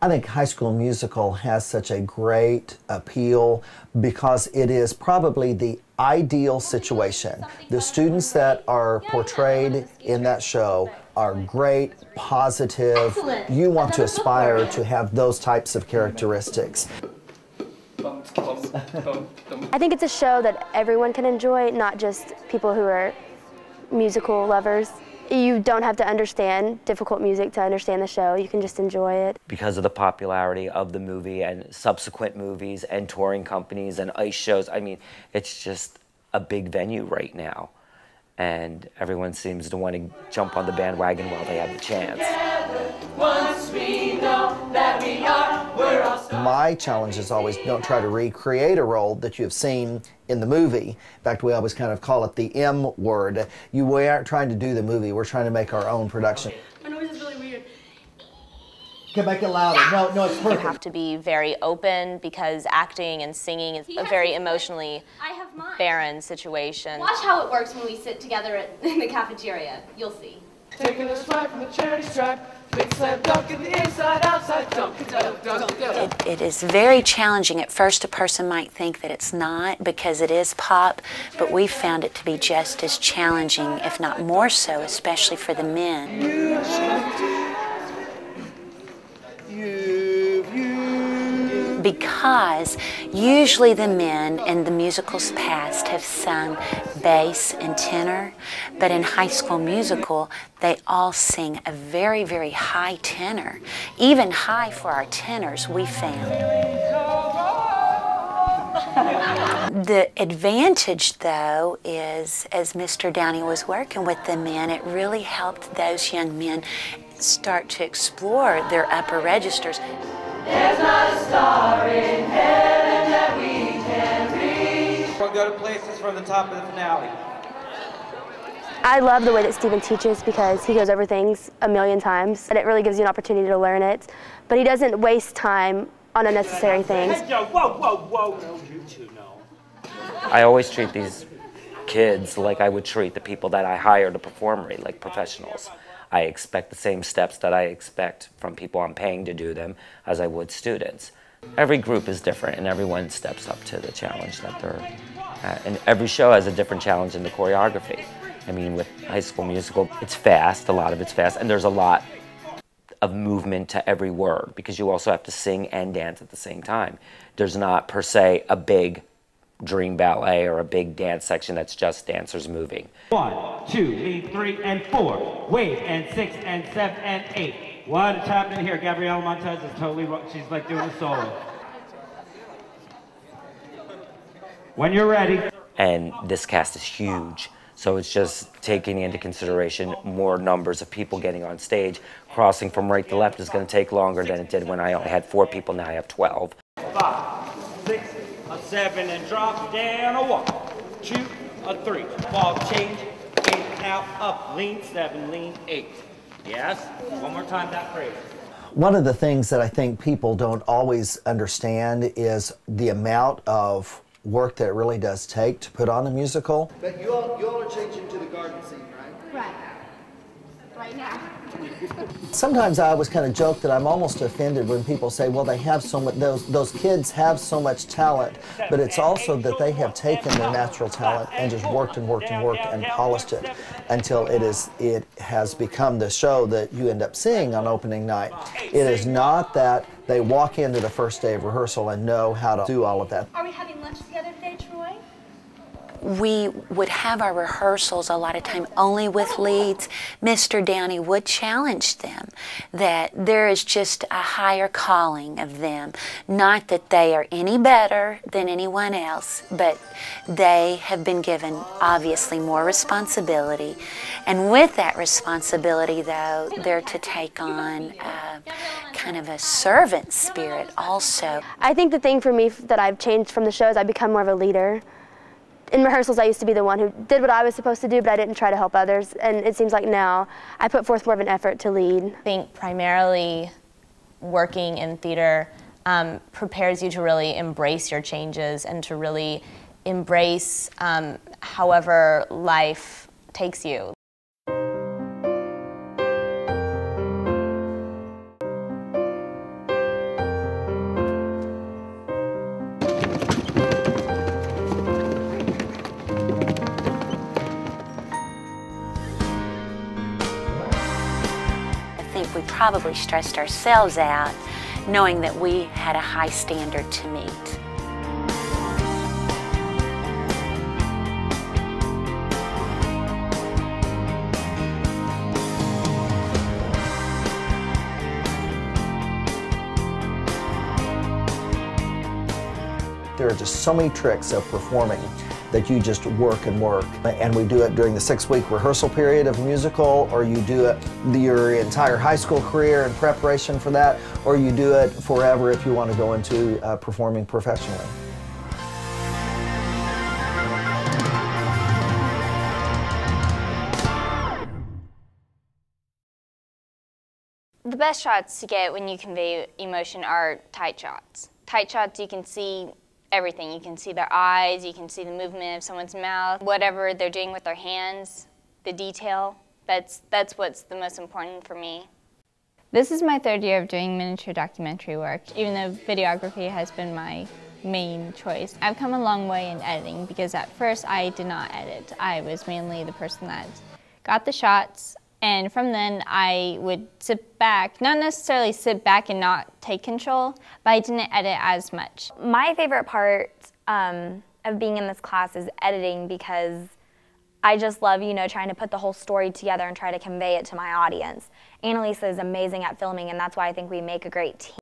I think High School Musical has such a great appeal because it is probably the ideal situation. The students that are portrayed in that show are great, positive. You want to aspire to have those types of characteristics. I think it's a show that everyone can enjoy, not just people who are musical lovers. You don't have to understand difficult music to understand the show. You can just enjoy it. Because of the popularity of the movie and subsequent movies and touring companies and ice shows, I mean, it's just a big venue right now. And everyone seems to want to jump on the bandwagon while they have the chance. Once we know that we are, we're all My challenge is always don't try to recreate a role that you have seen in the movie. In fact, we always kind of call it the M word. We aren't trying to do the movie, we're trying to make our own production. My noise is really weird. You can make it louder. No, it's perfect. You have to be very open because acting and singing is a very emotionally barren situation. Watch how it works when we sit together in the cafeteria. You'll see. taking a strike from the charity stripe. Big slam dunk in the inside, outside dunk, dunk, dunk, dunk. It is very challenging. At first, a person might think that it's not because it is pop, but we found it to be just as challenging, if not more so, especially for the men. Because usually the men in the musicals past have sung bass and tenor, but in High School Musical, they all sing a very, very high tenor. Even high for our tenors, we found. The advantage, though, is as Mr. Downey was working with the men, it really helped those young men start to explore their upper registers. There's not a star in heaven that we can reach. We'll go to places from the top of the finale. I love the way that Steven teaches because he goes over things a million times, and it really gives you an opportunity to learn it. But he doesn't waste time on unnecessary things. Whoa, whoa, whoa, no, you two know. I always treat these kids like I would treat the people that I hire to perform, like professionals. I expect the same steps that I expect from people I'm paying to do them as I would students. Every group is different and everyone steps up to the challenge that they're at. And every show has a different challenge in the choreography. I mean, with High School Musical, it's fast, a lot of it's fast, and there's a lot of movement to every word because you also have to sing and dance at the same time. There's not per se a big dream ballet or a big dance section that's just dancers moving. 1, 2, lead 3 and 4, wave and 6 and 7 and 8. What is happening here? Gabrielle Montez is totally, she's like doing a solo. When you're ready. And this cast is huge, so it's just taking into consideration more numbers of people getting on stage. Crossing from right to left is going to take longer than it did when I only had 4 people, now I have 12. 5, 6, a 7 and drop, down a 1, 2, a 3, ball change, 8 out, up, lean 7, lean 8. Yes, one more time that phrase. One of the things that I think people don't always understand is the amount of work that it really does take to put on a musical. But you all are changing to the garden scene, right? Right. Right now. Sometimes I always kind of joke that I'm almost offended when people say, well, they have so much, those kids have so much talent, but it's also that they have taken their natural talent and just worked and worked and worked and polished it until it has become the show that you end up seeing on opening night. It is not that they walk into the first day of rehearsal and know how to do all of that. Are we having lunch together today, Troy? We would have our rehearsals a lot of time only with leads. Mr. Downey would challenge them that there is just a higher calling of them. Not that they are any better than anyone else, but they have been given obviously more responsibility. And with that responsibility, though, they're to take on kind of a servant spirit also. I think the thing for me that I've changed from the show is I've become more of a leader. In rehearsals, I used to be the one who did what I was supposed to do, but I didn't try to help others. And it seems like now I put forth more of an effort to lead. I think primarily working in theater prepares you to really embrace your changes and to really embrace however life takes you. probably stressed ourselves out knowing that we had a high standard to meet. There are just so many tricks of performing that you just work and work. And we do it during the 6-week rehearsal period of a musical, or you do it your entire high school career in preparation for that, or you do it forever if you want to go into performing professionally. The best shots to get when you convey emotion are tight shots. Tight shots, you can see everything. You can see their eyes, you can see the movement of someone's mouth, whatever they're doing with their hands, the detail. That's what's the most important for me. This is my 3rd year of doing miniature documentary work, even though videography has been my main choice. I've come a long way in editing because at first I did not edit. I was mainly the person that got the shots, and from then I would sit back, not necessarily sit back and not take control, but I didn't edit as much. My favorite part of being in this class is editing, because I just love, you know, trying to put the whole story together and try to convey it to my audience. Annalisa is amazing at filming, and that's why I think we make a great team.